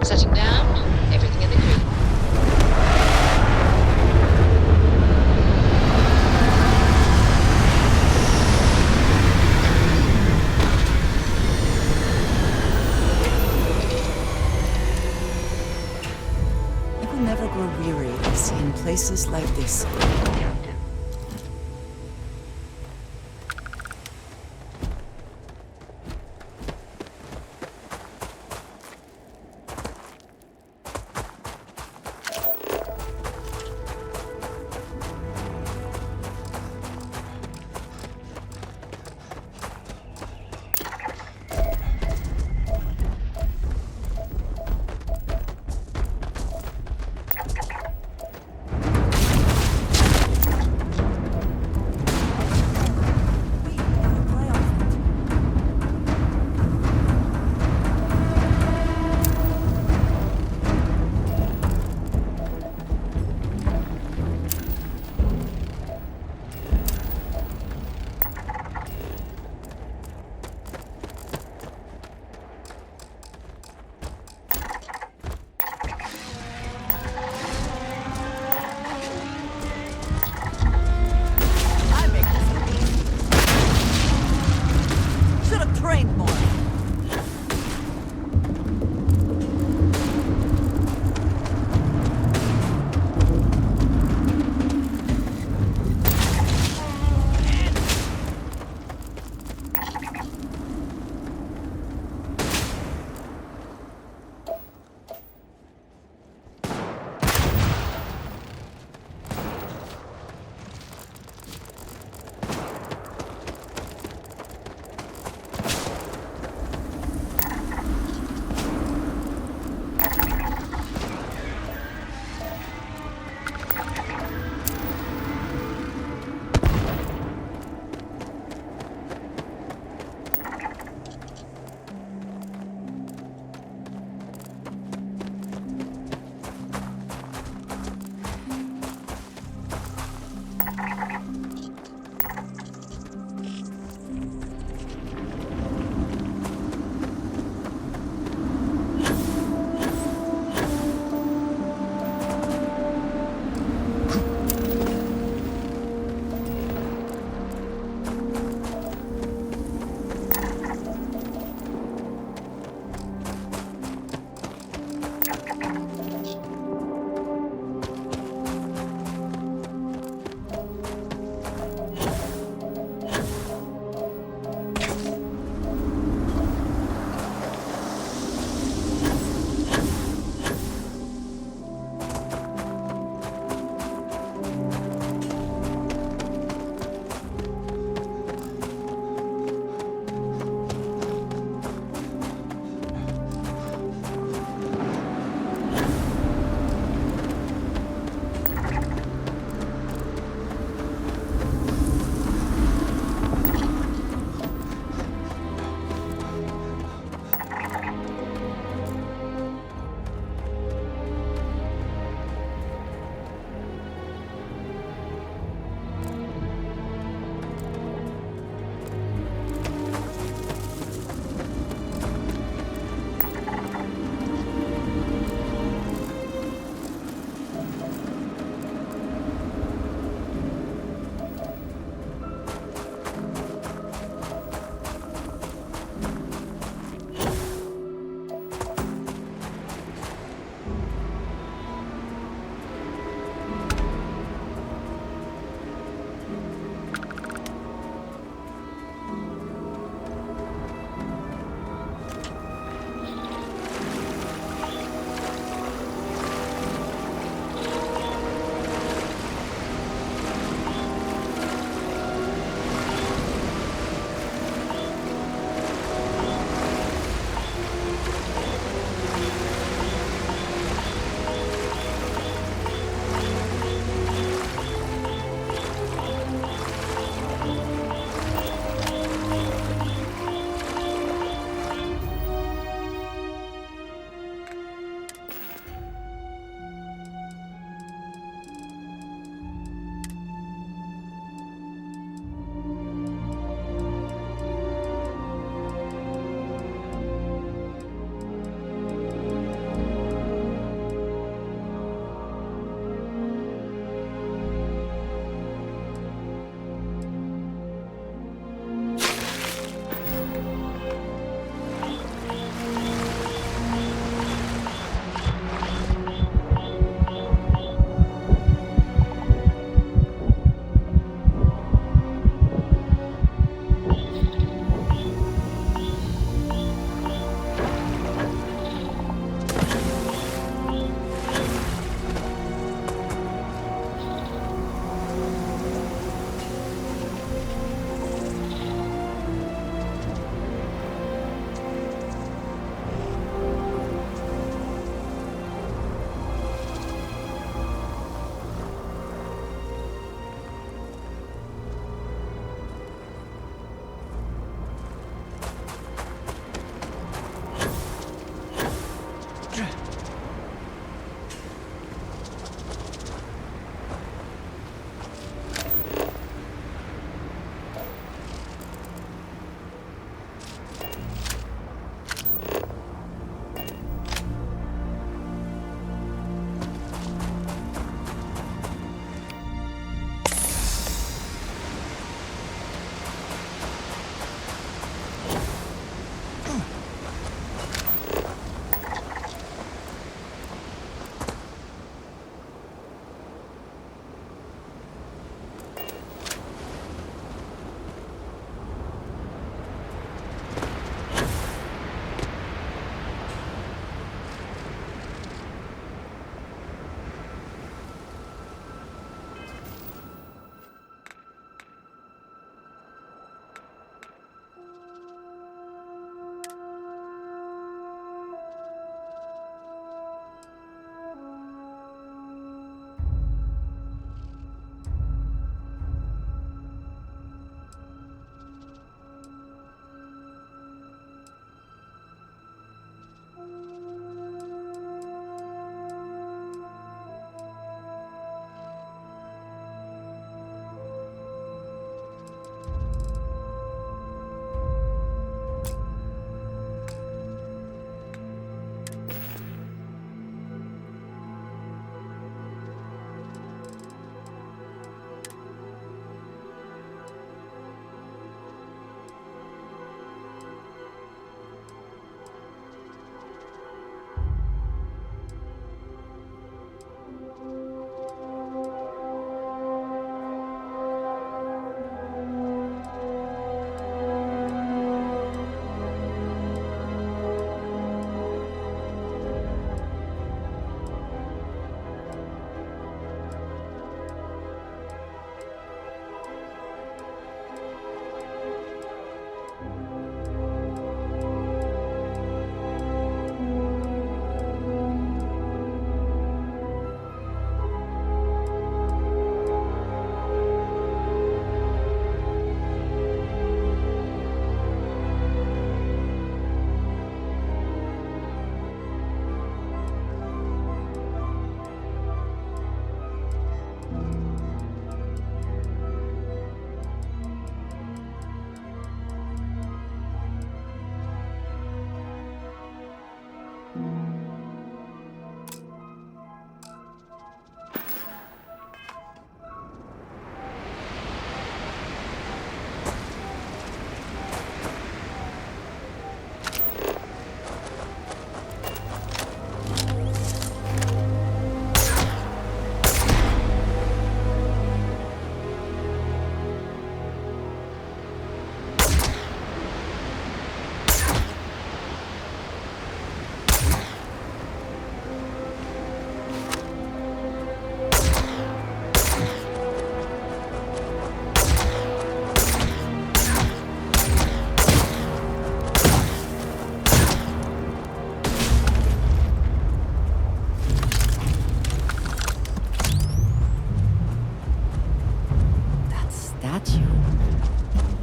Setting down, everything in the green. I will never grow weary of seeing places like this.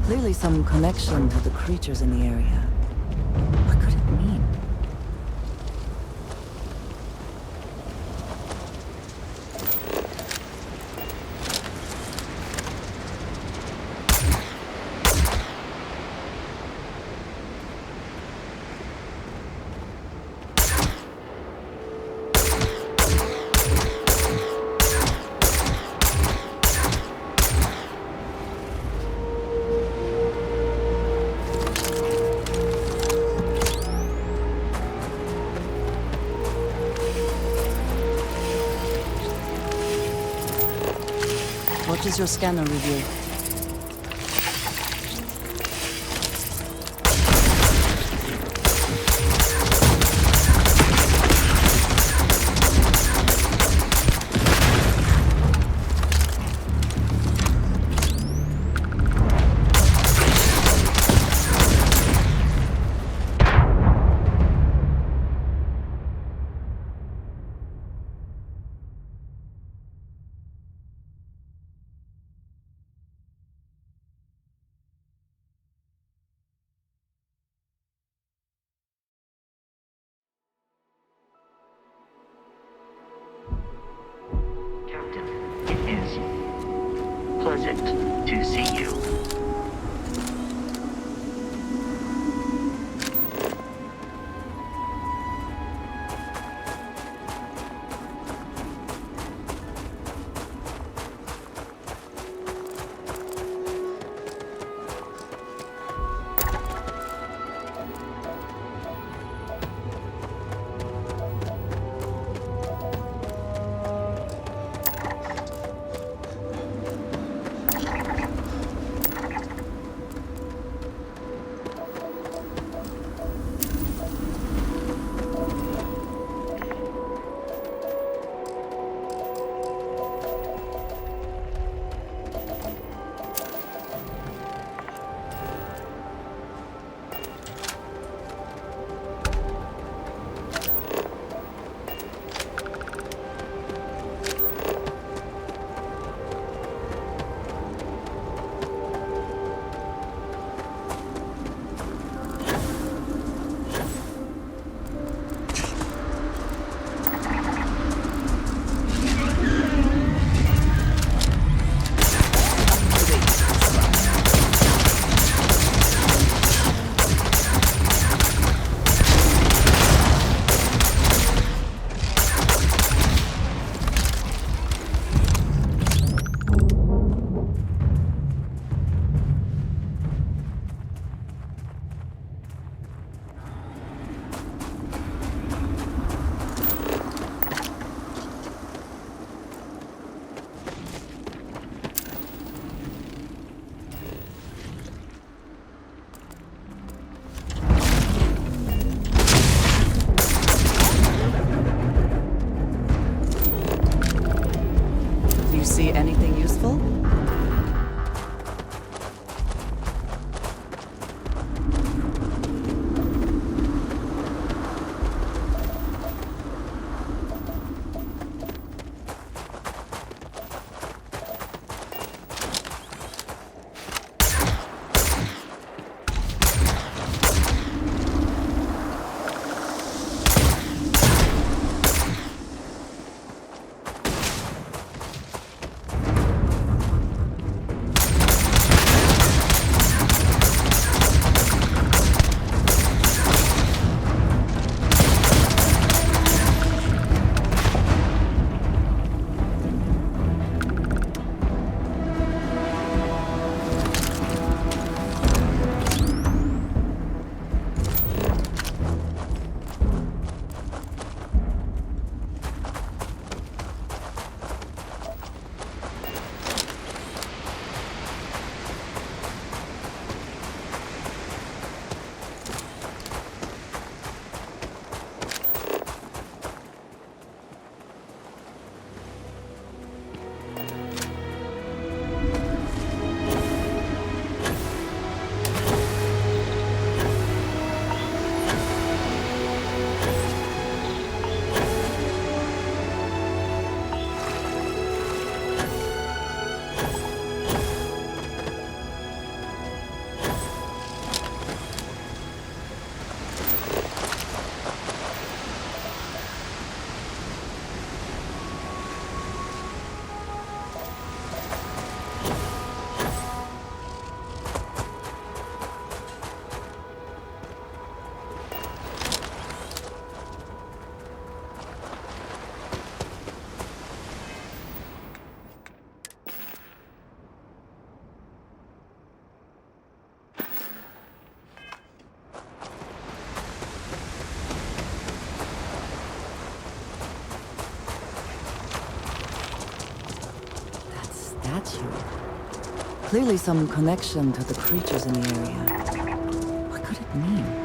Clearly some connection to the creatures in the area. What could it mean? What does your scanner reveal? delighted to see you. See anything useful? Clearly some connection to the creatures in the area. What could it mean?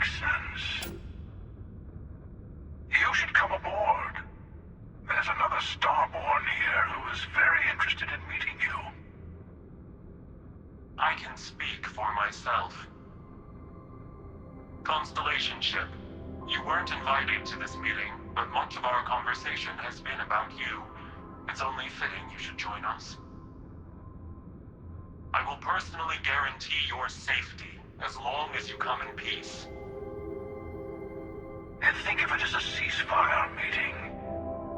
makes sense. You should come aboard. There's another Starborn here who is very interested in meeting you. I can speak for myself. Constellation ship, you weren't invited to this meeting, but much of our conversation has been about you. It's only fitting you should join us. I will personally guarantee your safety as long as you come in peace. And think of it as a ceasefire meeting.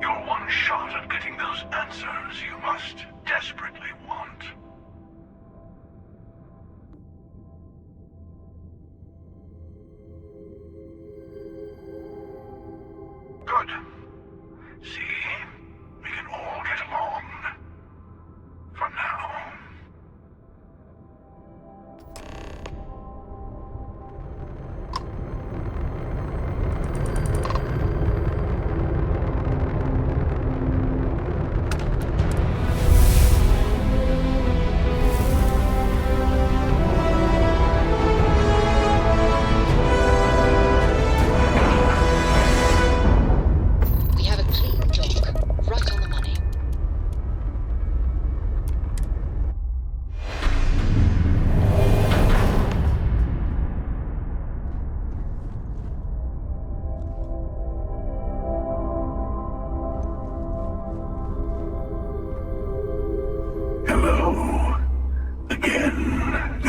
You're one shot at getting those answers you must desperately want. Good. See? We can all get along. For now. We have a clean dock, right on the money. Hello. Again.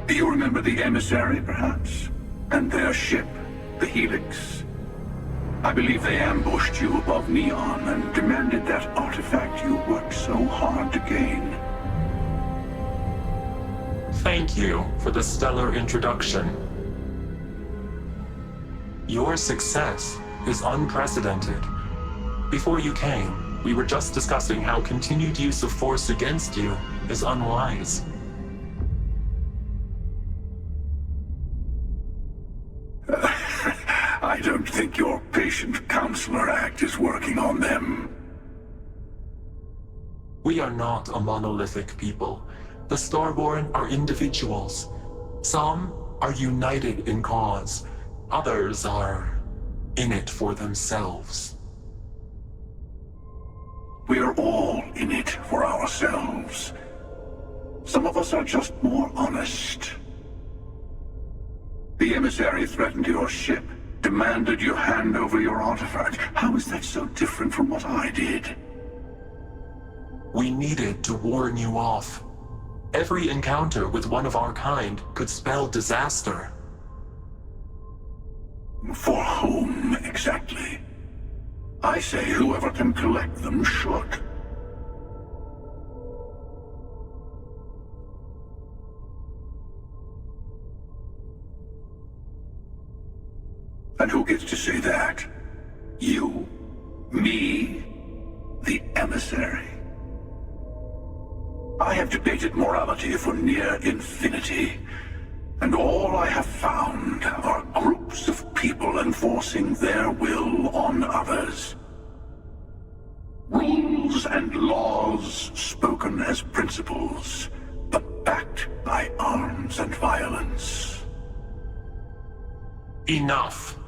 Do you remember the emissary, perhaps? And their ship, the Helix? I believe they ambushed you above Neon and demanded that artifact you worked so hard to gain. Thank you for the stellar introduction. Your success is unprecedented. Before you came, we were just discussing how continued use of force against you is unwise. I don't think your patient counselor act is working on them. We are not a monolithic people. The Starborn are individuals. Some are united in cause. Others are in it for themselves. We are all in it for ourselves. Some of us are just more honest. The emissary threatened your ship, demanded you hand over your artifact. How is that so different from what I did? We needed to warn you off. Every encounter with one of our kind could spell disaster. For whom, exactly? I say whoever can collect them should. And who gets to say that? You? Me? The emissary? I have debated morality for near infinity, and all I have found are groups of people enforcing their will on others. Rules and laws spoken as principles, but backed by arms and violence. Enough.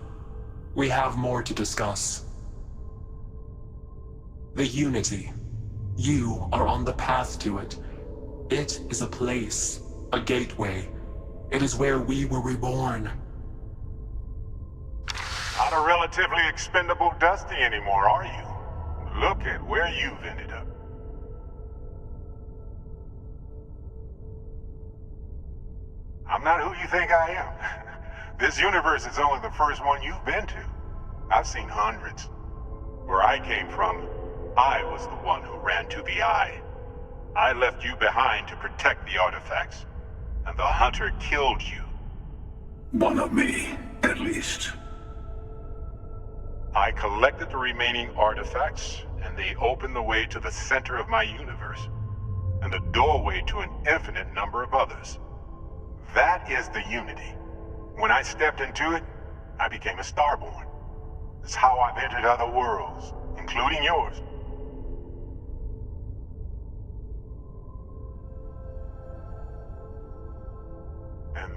We have more to discuss. The Unity. You are on the path to it. It is a place, a gateway. It is where we were reborn. Not a relatively expendable Dusty anymore, are you? Look at where you've ended up. I'm not who you think I am. This universe is only the first one you've been to. I've seen hundreds. Where I came from, I was the one who ran to the Eye. I left you behind to protect the artifacts, and the Hunter killed you. One of me, at least. I collected the remaining artifacts, and they opened the way to the center of my universe, and the doorway to an infinite number of others. That is the Unity. When I stepped into it, I became a Starborn. It's how I've entered other worlds, including yours.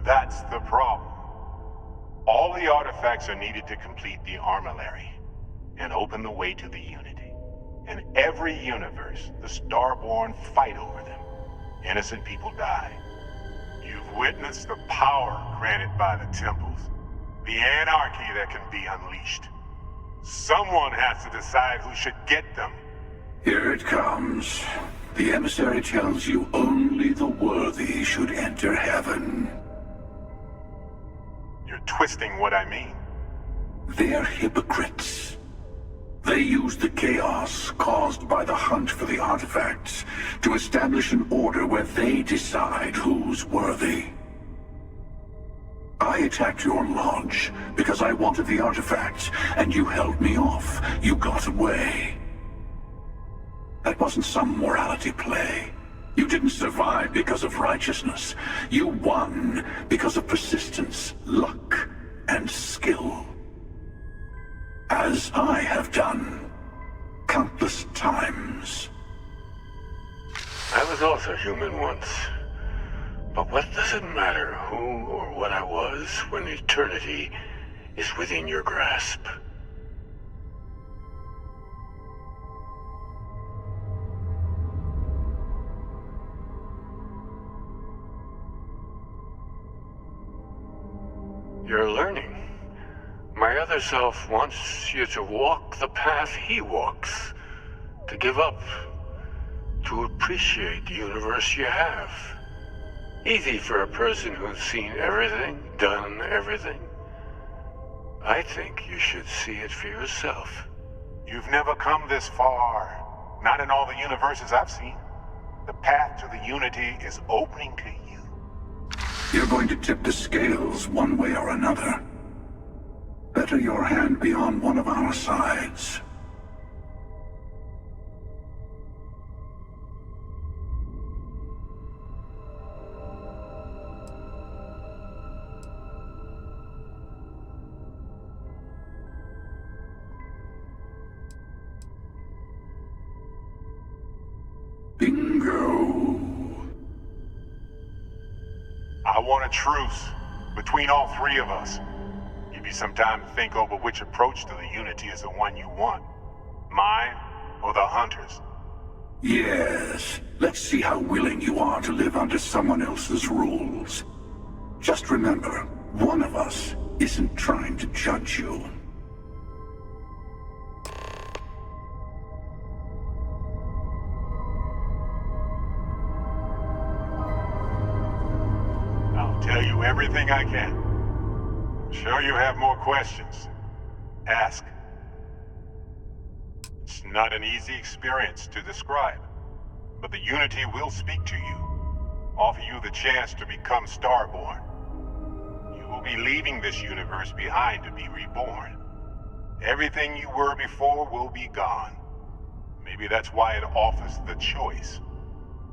That's the problem. All the artifacts are needed to complete the armillary and open the way to the Unity. In every universe, the Starborn fight over them. Innocent people die. You've witnessed the power granted by the temples, the anarchy that can be unleashed. Someone has to decide who should get them. Here it comes. The emissary tells you only the worthy should enter heaven. You're twisting what I mean. They're hypocrites. They use the chaos caused by the hunt for the artifacts to establish an order where they decide who's worthy. I attacked your lodge because I wanted the artifacts, and you held me off. You got away. That wasn't some morality play. You didn't survive because of righteousness. You won because of persistence, luck, and skill. As I have done countless times. I was also human once. But what does it matter who or what I was when eternity is within your grasp? You're learning. My other self wants you to walk the path he walks, to give up, to appreciate the universe you have. Easy for a person who's seen everything, done everything. I think you should see it for yourself. You've never come this far. Not in all the universes I've seen. The path to the Unity is opening to you. You're going to tip the scales one way or another. Better your hand be on one of our sides. Bingo. I want a truce between all three of us. Give you some time to think over which approach to the Unity is the one you want. Mine or the Hunters? Yes. Let's see how willing you are to live under someone else's rules. Just remember, one of us isn't trying to judge you. I'll tell you everything I can. I'm sure you have more questions. Ask. It's not an easy experience to describe, but the Unity will speak to you, offer you the chance to become Starborn. You will be leaving this universe behind to be reborn. Everything you were before will be gone. Maybe that's why it offers the choice.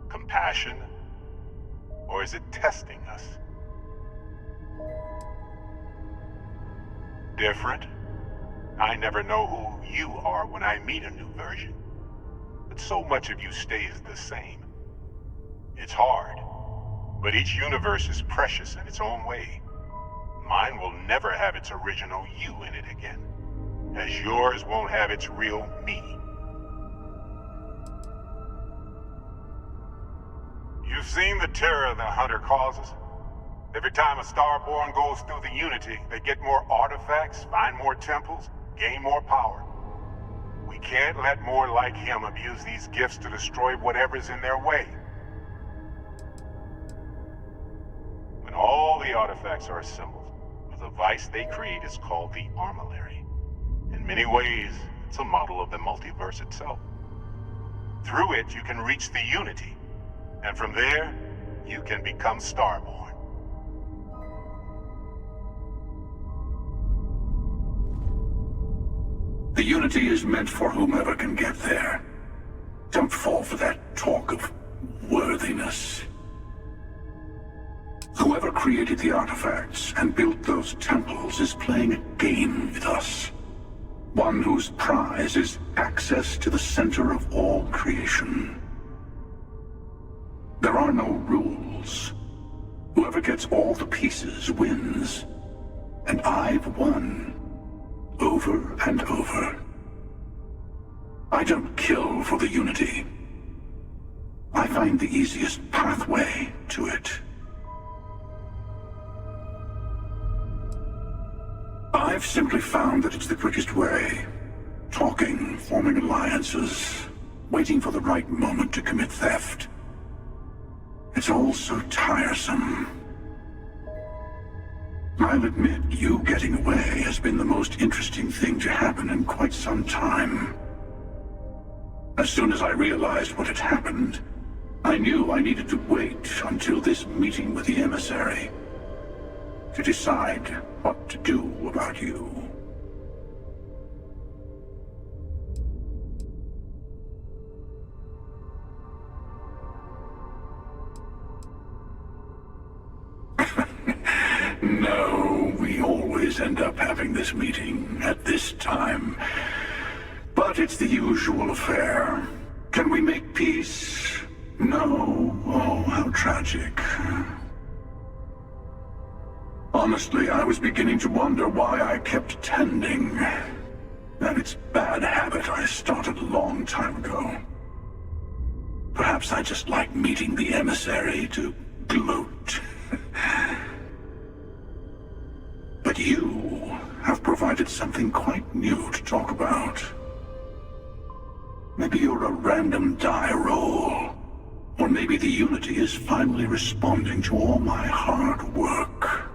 Compassion, or is it testing us? Different? I never know who you are when I meet a new version. But so much of you stays the same. It's hard, but each universe is precious in its own way. Mine will never have its original you in it again, as yours won't have its real me. You've seen the terror the Hunter causes. Every time a Starborn goes through the Unity, they get more artifacts, find more temples, gain more power. We can't let more like him abuse these gifts to destroy whatever's in their way. When all the artifacts are assembled, the device they create is called the Armillary. In many ways, it's a model of the multiverse itself. Through it, you can reach the Unity, and from there, you can become Starborn. The Unity is meant for whomever can get there. Don't fall for that talk of worthiness. Whoever created the artifacts and built those temples is playing a game with us. One whose prize is access to the center of all creation. There are no rules. Whoever whoever gets all the pieces wins. And I've won. Over and over. I don't kill for the Unity. I find the easiest pathway to it. I've simply found that it's the quickest way. Talking, forming alliances, waiting for the right moment to commit theft. It's all so tiresome. I'll admit, you getting away has been the most interesting thing to happen in quite some time. As soon as I realized what had happened, I knew I needed to wait until this meeting with the emissary to decide what to do about you. No, we always end up having this meeting at this time. But it's the usual affair. Can we make peace? No. Oh, how tragic. Honestly, I was beginning to wonder why I kept attending. That it's bad habit I started a long time ago. Perhaps I just like meeting the emissary to gloat. But you have provided something quite new to talk about. Maybe you're a random die roll. Or maybe the Unity is finally responding to all my hard work.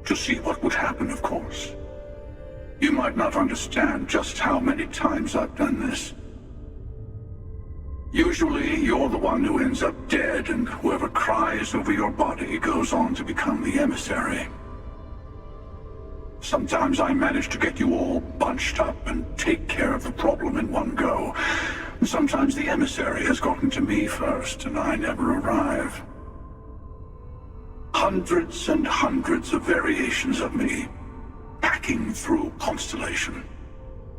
To see what would happen, of course. You might not understand just how many times I've done this. Usually, you're the one who ends up dead, and whoever cries over your body goes on to become the emissary. Sometimes I manage to get you all bunched up and take care of the problem in one go. Sometimes the emissary has gotten to me first, and I never arrive. Hundreds and hundreds of variations of me, hacking through Constellation.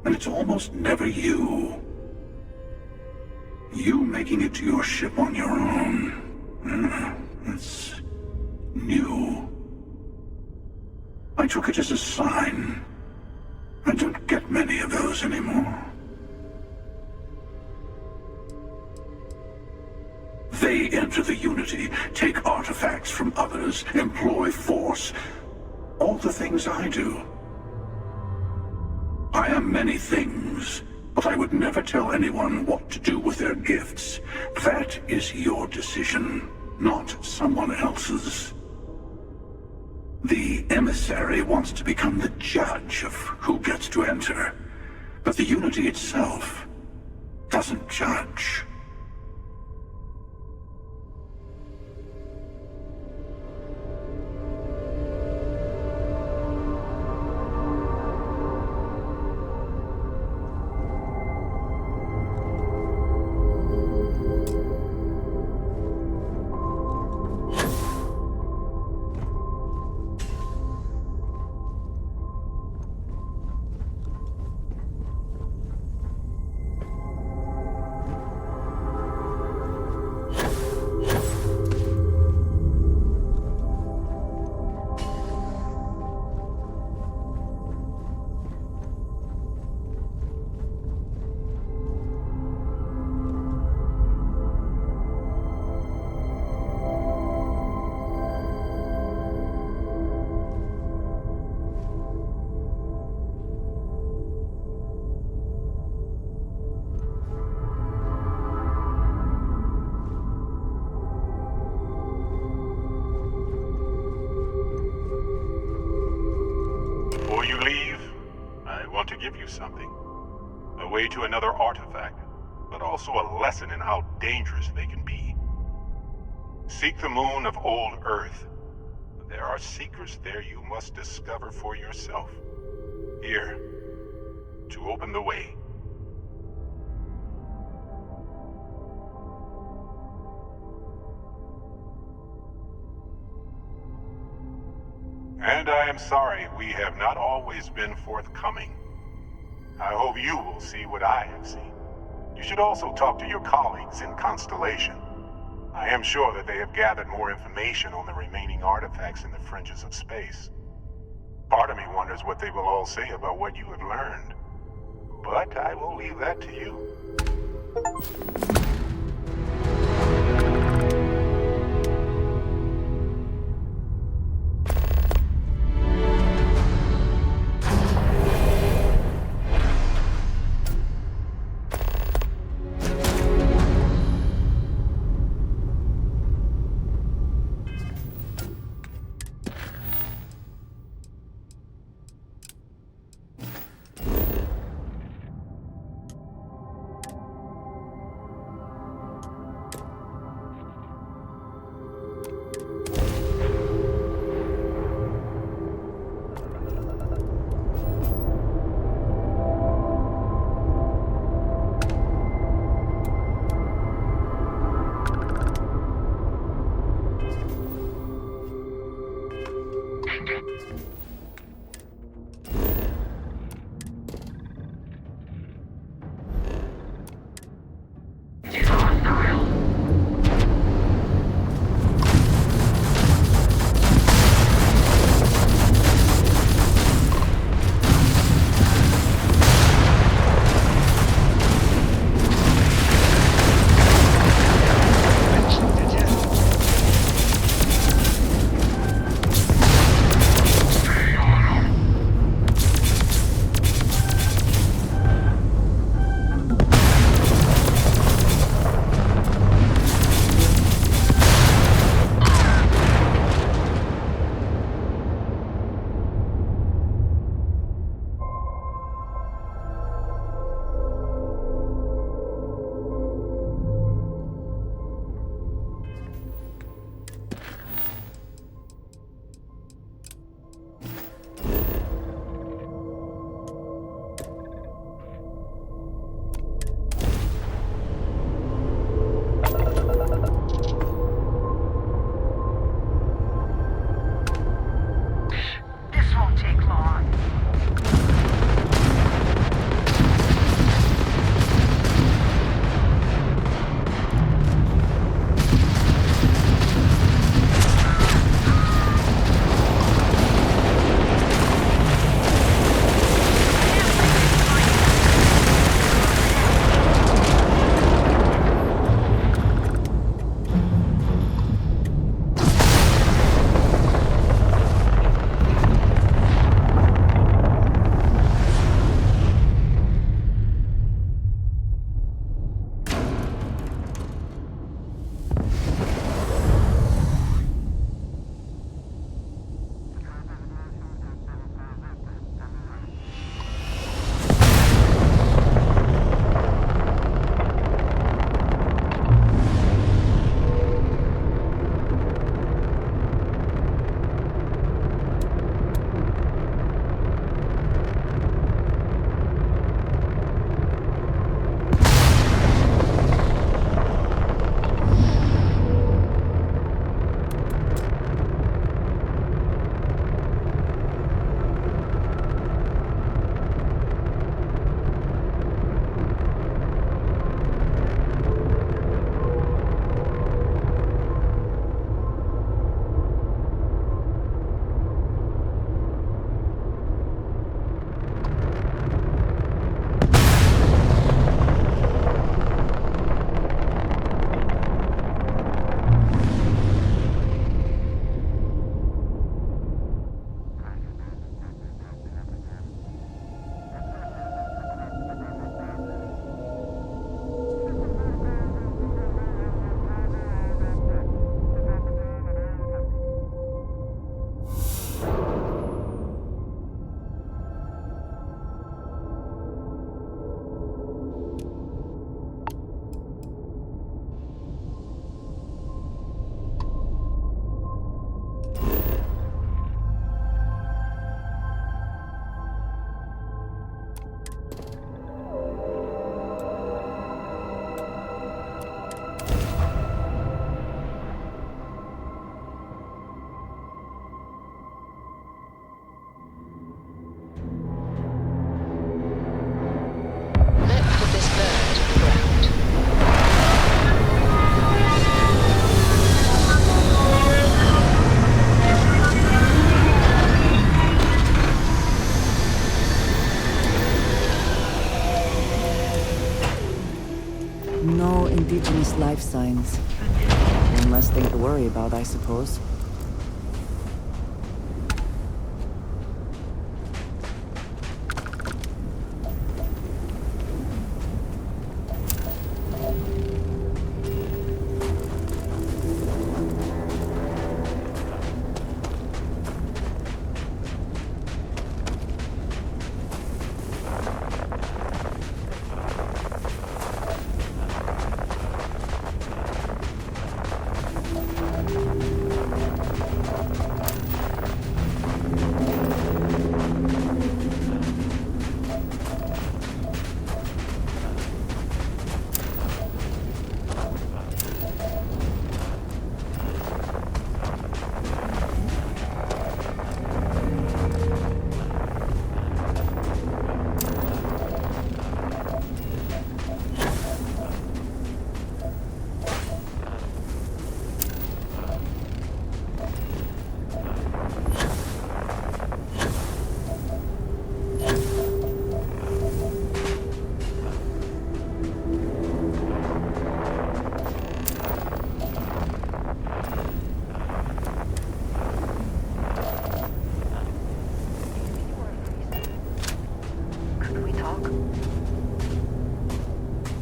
And it's almost never you. You making it to your ship on your own. That's new. I took it as a sign. I don't get many of those anymore. They enter the Unity, take artifacts from others, employ force. All the things I do. I am many things, but I would never tell anyone what to do with their gifts. That is your decision, not someone else's. The emissary wants to become the judge of who gets to enter, but the Unity itself doesn't judge. Before you leave, I want to give you something. A way to another artifact, but also a lesson in how dangerous they can be. Seek the moon of old Earth. There are secrets there you must discover for yourself. Here, to open the way. And I am sorry we have not always been forthcoming. I hope you will see what I have seen. You should also talk to your colleagues in Constellation. I am sure that they have gathered more information on the remaining artifacts in the fringes of space. Part of me wonders what they will all say about what you have learned. But I will leave that to you. No indigenous life signs. One less thing to worry about, I suppose.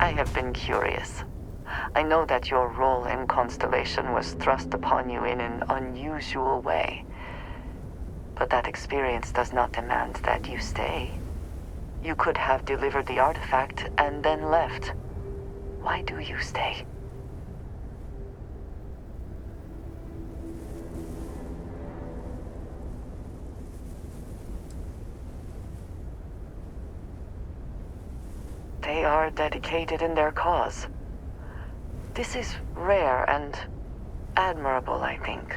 I have been curious. I know that your role in Constellation was thrust upon you in an unusual way. But that experience does not demand that you stay. You could have delivered the artifact and then left. Why do you stay? They are dedicated in their cause. This is rare and admirable, I think.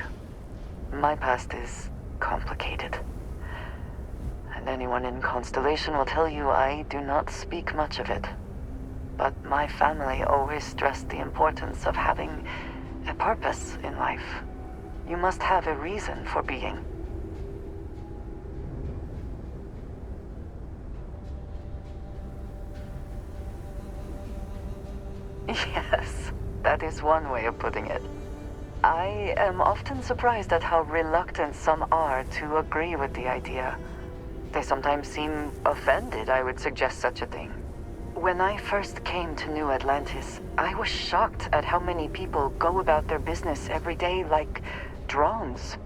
My past is complicated. And anyone in Constellation will tell you I do not speak much of it. But my family always stressed the importance of having a purpose in life. You must have a reason for being. Yes, that is one way of putting it. I am often surprised at how reluctant some are to agree with the idea. They sometimes seem offended I would suggest such a thing. When I first came to New Atlantis, I was shocked at how many people go about their business every day like drones.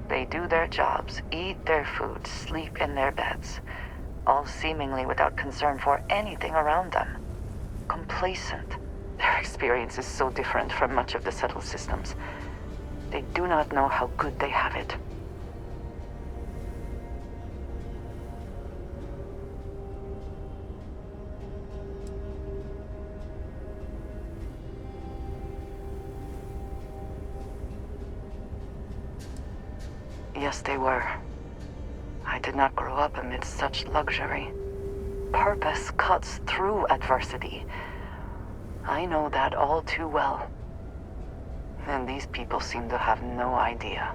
They do their jobs, eat their food, sleep in their beds, all seemingly without concern for anything around them. Complacent. Their experience is so different from much of the settled systems. They do not know how good they have it. Yes, they were. I did not grow up amidst such luxury. Purpose cuts through adversity. I know that all too well. And these people seem to have no idea.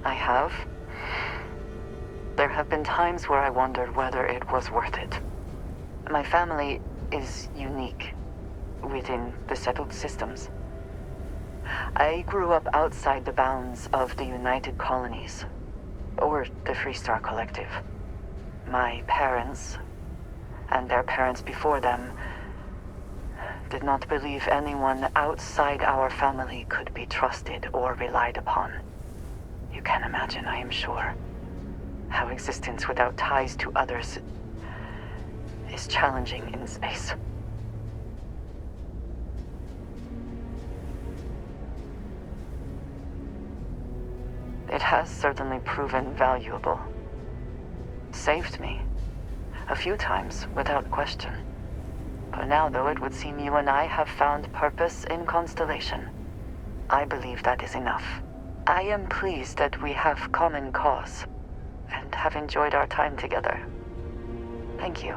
I have. There have been times where I wondered whether it was worth it. My family is unique within the settled systems. I grew up outside the bounds of the United Colonies, or the Freestar Collective. My parents, and their parents before them, did not believe anyone outside our family could be trusted or relied upon. You can imagine, I am sure, how existence without ties to others is challenging in space. It has certainly proven valuable. Saved me. A few times, without question. But now, though, it would seem you and I have found purpose in Constellation. I believe that is enough. I am pleased that we have common cause, and have enjoyed our time together. Thank you.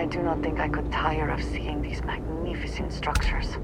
I do not think I could tire of seeing these magnificent structures.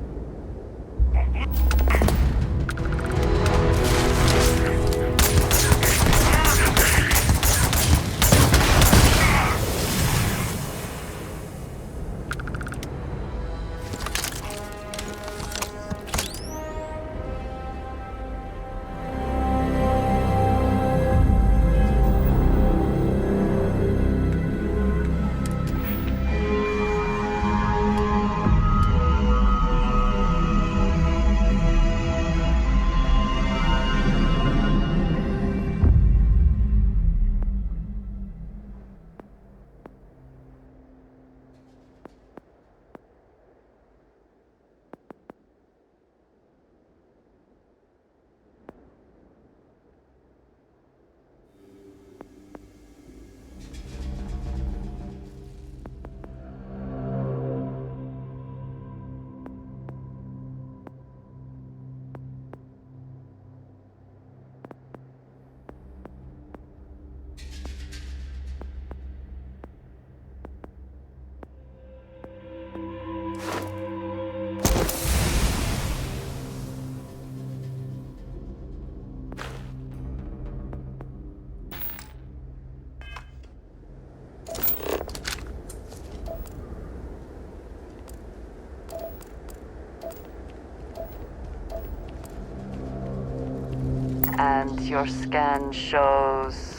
And your scan shows...